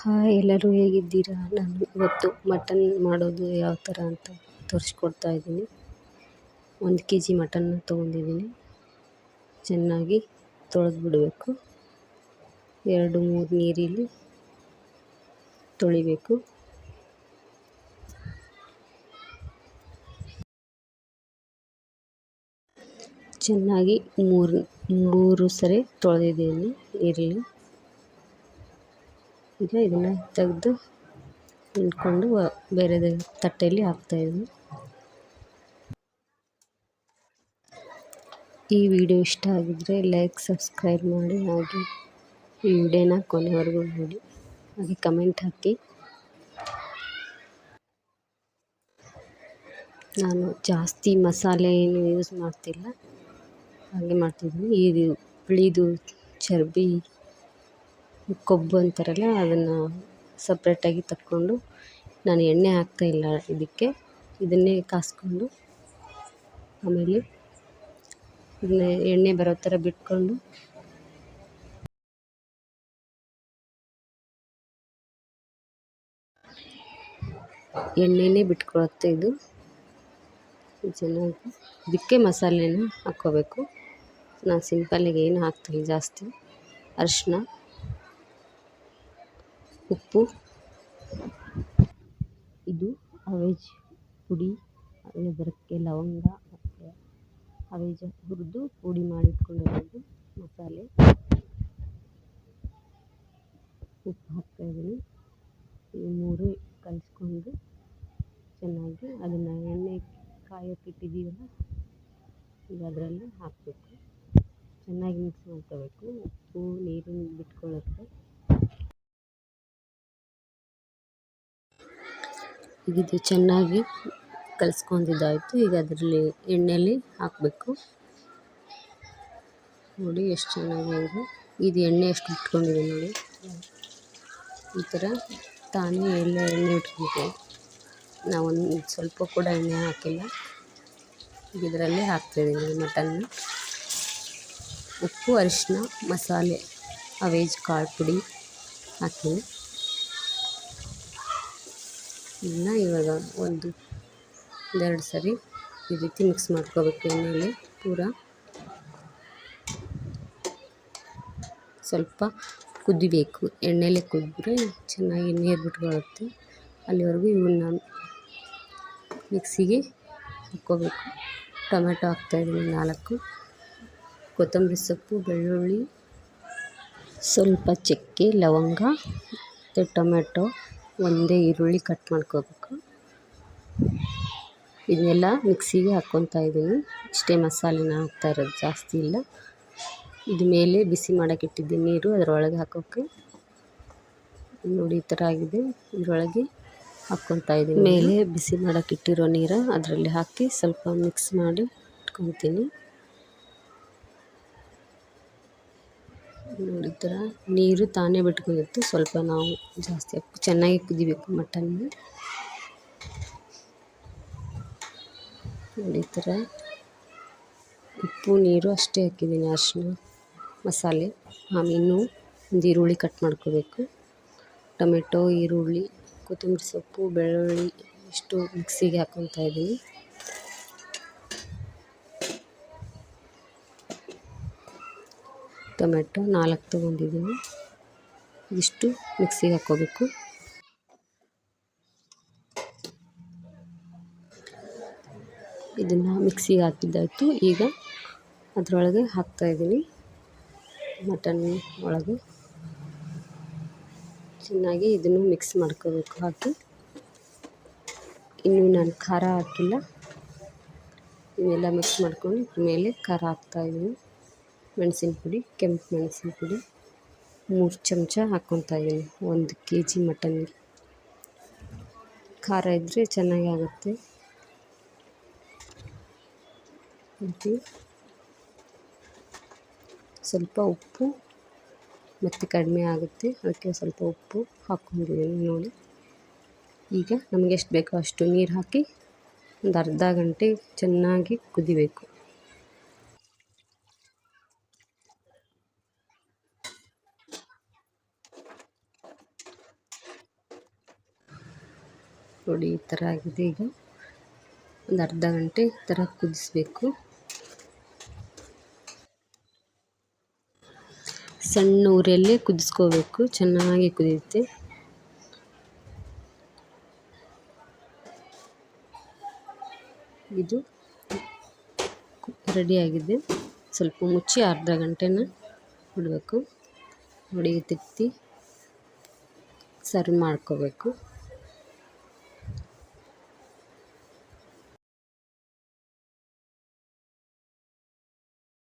Hi, ಎಲ್ಲರೂ ಹೇಗಿದ್ದೀರಾ? ನಾನು ಇವತ್ತು ಮಟನ್ ಮಾಡೋದು ಯಾವ ಥರ ಅಂತ ತೋರಿಸ್ಕೊಡ್ತಾ ಇದ್ದೀನಿ. 1 kg ಮಟನ್ನ ತೊಗೊಂಡಿದ್ದೀನಿ. ಚೆನ್ನಾಗಿ ತೊಳೆದ್ಬಿಡಬೇಕು. 2-3 ನೀರಲ್ಲಿ ತೊಳಿಬೇಕು. ಚೆನ್ನಾಗಿ ಮೂರು ಸರಿ ತೊಳೆದಿದ್ದೀನಿ ನೀರಲ್ಲಿ. ಈಗ ಇದನ್ನು ತೆಗೆದು ಇಟ್ಕೊಂಡು ಬೇರೆ ತಟ್ಟೆಯಲ್ಲಿ ಹಾಕ್ತಾಯಿದ್ದೀನಿ. ಈ ವಿಡಿಯೋ ಇಷ್ಟ ಆಗಿದ್ದರೆ ಲೈಕ್, ಸಬ್ಸ್ಕ್ರೈಬ್ ಮಾಡಿ. ಹಾಗೆ ಈ ವಿಡಿಯೋನ ಕೊನೆವರೆಗೂ ನೋಡಿ, ಹಾಗೆ ಕಮೆಂಟ್ ಹಾಕಿ. ನಾನು ಜಾಸ್ತಿ ಮಸಾಲೆ ಏನು ಯೂಸ್ ಮಾಡ್ತಿಲ್ಲ, ಹಾಗೆ ಮಾಡ್ತಿದ್ದೀನಿ. ಇದು ಬಿಳಿದು ಚರ್ಬಿ, ಕೊಬ್ಬು ಅಂತಾರಲ್ಲ, ಅದನ್ನು ಸಪ್ರೇಟಾಗಿ ತಕ್ಕೊಂಡು ನಾನು ಎಣ್ಣೆ ಹಾಕ್ತಾಯಿಲ್ಲ ಇದಕ್ಕೆ. ಇದನ್ನೇ ಕಾಸ್ಕೊಂಡು ಆಮೇಲೆ ಇದನ್ನ ಎಣ್ಣೆ ಬರೋ ಥರ ಬಿಟ್ಕೊಂಡು ಎಣ್ಣೆನೇ ಬಿಟ್ಕೊಳುತ್ತೆ ಇದು. ಚೆನ್ನಾಗಿ ಇದಕ್ಕೆ ಮಸಾಲೆನ ಹಾಕ್ಕೋಬೇಕು. ನಾನು ಸಿಂಪಲ್ಲಾಗಿ ಏನು ಹಾಕ್ತೀನಿ ಜಾಸ್ತಿ. ಅರಿಶಿನ, ಉಪ್ಪು, ಇದು ಹವೇಜ್ ಪುಡಿ, ಅದಕ್ಕೆ ಲವಂಗ ಮತ್ತು ಹವೇಜ ಹುರಿದು ಪುಡಿ ಮಾಡಿಟ್ಕೊಂಡಿರೋದು ಮಸಾಲೆ. ಉಪ್ಪು ಹಾಕ್ತಾಯಿದ್ದೀನಿ. ಈ 3 ಕಲಿಸ್ಕೊಂಡು ಚೆನ್ನಾಗಿ ಅದನ್ನು ಎಣ್ಣೆ ಕಾಯೋಕ್ಕಿಟ್ಟಿದ್ದೀವಲ್ಲ, ಈಗ ಅದರಲ್ಲಿ ಹಾಕಬೇಕು. ಚೆನ್ನಾಗಿ ಮಿಕ್ಸ್ ಮಾಡ್ಕೋಬೇಕು. ಉಪ್ಪು ನೀರನ್ನು ಬಿಟ್ಕೊಳ್ಳುತ್ತೆ. ಇದು ಚೆನ್ನಾಗಿ ಕಲಿಸ್ಕೊಂಡಿದ್ದಾಯಿತು. ಈಗ ಅದರಲ್ಲಿ ಎಣ್ಣೆಯಲ್ಲಿ ಹಾಕಬೇಕು. ನೋಡಿ ಎಷ್ಟು ಚೆನ್ನಾಗಿದೆ. ಇದು ಎಣ್ಣೆ ಎಷ್ಟು ಇಟ್ಕೊಂಡಿದೆ ನೋಡಿ. ಈ ಥರ ತಾನೇ ಎಣ್ಣೆ ಇಟ್ಕೊಬೇಕು. ನಾವೊಂದು ಸ್ವಲ್ಪ ಕೂಡ ಎಣ್ಣೆ ಹಾಕಿಲ್ಲ. ಇದರಲ್ಲಿ ಹಾಕ್ತಾಯಿದ್ದೀನಿ ಮಟನ್ನ. ಉಪ್ಪು, ಅರಿಶಿನ, ಮಸಾಲೆ, ಹವೇಜ್ ಕಾಳು ಪುಡಿ ಹಾಕ್ತೀನಿ. ಇದನ್ನ ಇವಾಗ 1-2 ಸರಿ ಈ ರೀತಿ ಮಿಕ್ಸ್ ಮಾಡ್ಕೋಬೇಕು ಎಣ್ಣೆಯಲ್ಲಿ. ಪೂರ ಸ್ವಲ್ಪ ಕುದಿಬೇಕು. ಎಣ್ಣೆಲೆ ಕುದ್ದರೆ ಚೆನ್ನಾಗಿ ನೀರು ಬಿಟ್ಕೊಳ್ಳುತ್ತೆ. ಅಲ್ಲಿವರೆಗೂ ಇವನ್ನ ಮಿಕ್ಸಿಗೆ ಹಾಕ್ಕೋಬೇಕು. ಟೊಮೆಟೊ ಹಾಕ್ತಾಯಿದ್ದೀನಿ 4, ಕೊತ್ತಂಬರಿ ಸೊಪ್ಪು, ಬೆಳ್ಳುಳ್ಳಿ, ಸ್ವಲ್ಪ ಚಕ್ಕೆ, ಲವಂಗ ಮತ್ತು ಟೊಮೆಟೊ, ಒಂದೇ ಈರುಳ್ಳಿ ಕಟ್ ಮಾಡ್ಕೋಬೇಕು. ಇದನ್ನೆಲ್ಲ ಮಿಕ್ಸಿಗೆ ಹಾಕ್ಕೊತಾ ಇದ್ದೀನಿ. ಇಷ್ಟೇ ಮಸಾಲೆನ ಹಾಕ್ತಾ ಇರೋದು, ಜಾಸ್ತಿ ಇಲ್ಲ. ಇದು ಮೇಲೆ ಬಿಸಿ ಮಾಡೋಕ್ಕೆ ಇಟ್ಟಿದ್ದೆ ನೀರು, ಅದರೊಳಗೆ ಹಾಕೋಕ್ಕೆ. ನೋಡಿ ಈ ಥರ ಆಗಿದೆ. ಇದರೊಳಗೆ ಹಾಕ್ಕೊತಾ ಇದ್ದೀನಿ. ಮೇಲೆ ಬಿಸಿ ಮಾಡೋಕ್ಕೆ ಇಟ್ಟಿರೋ ನೀರು ಅದರಲ್ಲಿ ಹಾಕಿ ಸ್ವಲ್ಪ ಮಿಕ್ಸ್ ಮಾಡಿ ಇಟ್ಕೊತೀನಿ. ನೋಡಿ ಈ ಥರ ನೀರು ತಾನೇ ಬಿಟ್ಕೊಂಡಿತ್ತು. ಸ್ವಲ್ಪ ನಾವು ಜಾಸ್ತಿ ಚೆನ್ನಾಗಿ ಕುದಿಬೇಕು ಮಟನ್ನ. ನೋಡಿ ಈ ಥರ ಉಪ್ಪು ನೀರು ಅಷ್ಟೇ ಹಾಕಿದ್ದೀನಿ. ಅರಿಶಿನ, ಮಸಾಲೆ, ಆಮೇಲೆ ಇನ್ನೂ ಒಂದು ಈರುಳ್ಳಿ ಕಟ್ ಮಾಡ್ಕೋಬೇಕು. ಟೊಮೆಟೊ, ಈರುಳ್ಳಿ, ಕೊತ್ತಂಬರಿ ಸೊಪ್ಪು, ಬೆಳ್ಳುಳ್ಳಿ ಇಷ್ಟು ಮಿಕ್ಸಿಗೆ ಹಾಕ್ಕೊತಾ ಇದ್ದೀನಿ. ಟೊಮೆಟೊ 4 ತೊಗೊಂಡಿದ್ದೀನಿ. ಇಷ್ಟು ಮಿಕ್ಸಿಗೆ ಹಾಕ್ಕೋಬೇಕು. ಇದನ್ನು ಮಿಕ್ಸಿಗೆ ಹಾಕಿದ್ದಾಯಿತು. ಈಗ ಅದರೊಳಗೆ ಹಾಕ್ತಾಯಿದ್ದೀನಿ. ಮಟನ್ ಒಳಗೆ ಚೆನ್ನಾಗಿ ಇದನ್ನು ಮಿಕ್ಸ್ ಮಾಡ್ಕೋಬೇಕು. ಹಾಕಿ ಇನ್ನೂ ನಾನು ಖಾರ ಹಾಕಿಲ್ಲ. ಇವೆಲ್ಲ ಮಿಕ್ಸ್ ಮಾಡ್ಕೊಂಡು ಮೇಲೆ ಖಾರ ಹಾಕ್ತಾಯಿದ್ದೀನಿ. ಮೆಣಸಿನ ಪುಡಿ, ಕೆಂಪು ಮೆಣಸಿನ ಪುಡಿ 3 ಚಮಚ ಹಾಕ್ಕೊತಾ ಇದ್ದೀನಿ 1 kg ಮಟನ್ಗೆ. ಖಾರ ಇದ್ದರೆ ಚೆನ್ನಾಗಿ ಆಗುತ್ತೆ. ಸ್ವಲ್ಪ ಉಪ್ಪು ಮತ್ತು ಕಡಿಮೆ ಆಗುತ್ತೆ, ಅದಕ್ಕೆ ಸ್ವಲ್ಪ ಉಪ್ಪು ಹಾಕ್ಕೊಂಡಿದ್ದೀನಿ ನೋಡಿ. ಈಗ ನಮಗೆ ಎಷ್ಟು ಬೇಕೋ ಅಷ್ಟು ನೀರು ಹಾಕಿ ಒಂದು ಅರ್ಧ ಗಂಟೆ ಚೆನ್ನಾಗಿ ಕುದಿಬೇಕು. ನೋಡಿ ಈ ಥರ ಆಗಿದೆ. ಈಗ ಒಂದು ಅರ್ಧ ಗಂಟೆ ಈ ಥರ ಕುದಿಸ್ಬೇಕು. ಸಣ್ಣ ಉರಿಯಲ್ಲೇ ಕುದಿಸ್ಕೋಬೇಕು, ಚೆನ್ನಾಗಿ ಕುದಿಯುತ್ತೆ. ಇದು ರೆಡಿಯಾಗಿದೆ. ಸ್ವಲ್ಪ ಮುಚ್ಚಿ ಅರ್ಧ ಗಂಟೆನ ಬಿಡಬೇಕು. ನೋಡಿ ತೆಗ್ದು ಸರ್ವ್ ಮಾಡ್ಕೋಬೇಕು.